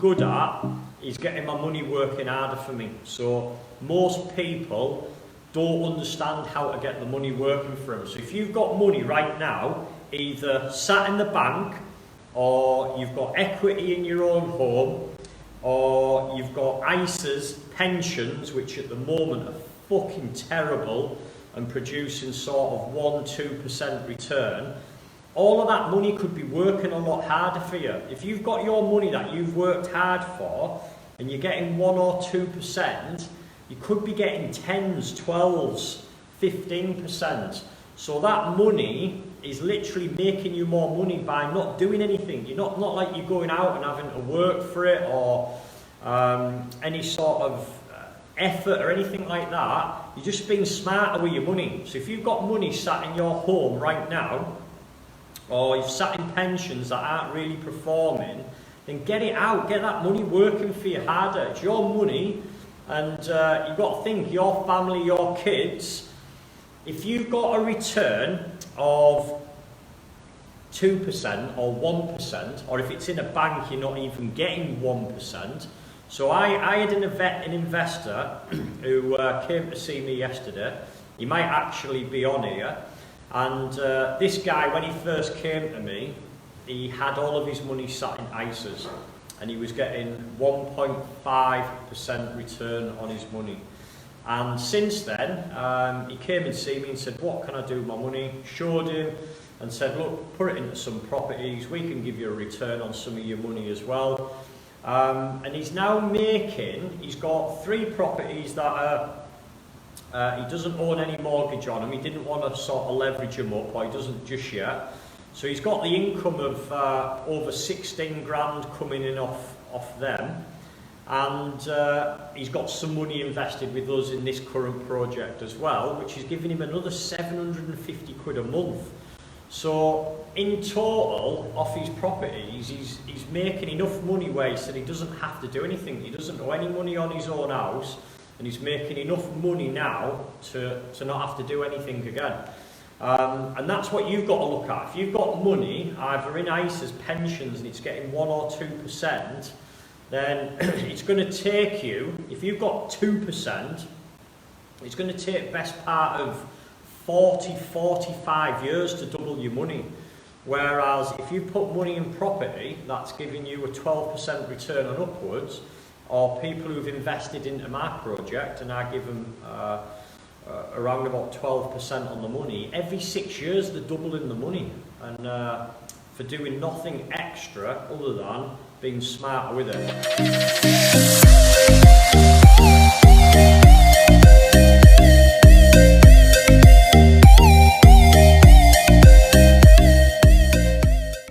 good at is getting my money working harder for me. So most people don't understand how to get the money working for them. So if you've got money right now, either sat in the bank, or you've got equity in your own home, or you've got ISAs, pensions, which at the moment are fucking terrible and producing sort of 1-2% return, all of that money could be working a lot harder for you. If you've got your money that you've worked hard for and you're getting 1 or 2%, you could be getting 10s, 12s, 15%. So that money is literally making you more money by not doing anything. You're not like you're going out and having to work for it, or any sort of effort or anything like that. You're just being smarter with your money. So if you've got money sat in your home right now, or you've sat in pensions that aren't really performing, then get it out, get that money working for you harder. It's your money, and you've got to think, your family, your kids. If you've got a return of 2% or 1%, or if it's in a bank you're not even getting 1%. So I had an investor who came to see me yesterday. He might actually be on here. And this guy, when he first came to me, he had all of his money sat in ISAs, and he was getting 1.5% return on his money. And since then, he came and see me and said, what can I do with my money? Showed him and said, look, put it into some properties. We can give you a return on some of your money as well. And he's now he's got 3 properties that he doesn't own any mortgage on them. He didn't want to sort of leverage them up, or he doesn't just yet. So he's got the income of over 16 grand coming in off them. And he's got some money invested with us in this current project as well, which is giving him another 750 quid a month. So in total, off his properties, he's making enough money where he said he doesn't have to do anything. He doesn't owe any money on his own house, and he's making enough money now to not have to do anything again. And that's what you've got to look at. If you've got money, either in ISAs, pensions, and it's getting 1 or 2%, then it's going to take you, if you've got 2%, it's going to take best part of 40-45 years to double your money. Whereas if you put money in property, that's giving you a 12% return on upwards, or people who've invested into my project, and I give them around about 12% on the money, every 6 years they're doubling the money, and for doing nothing extra other than being smarter with it.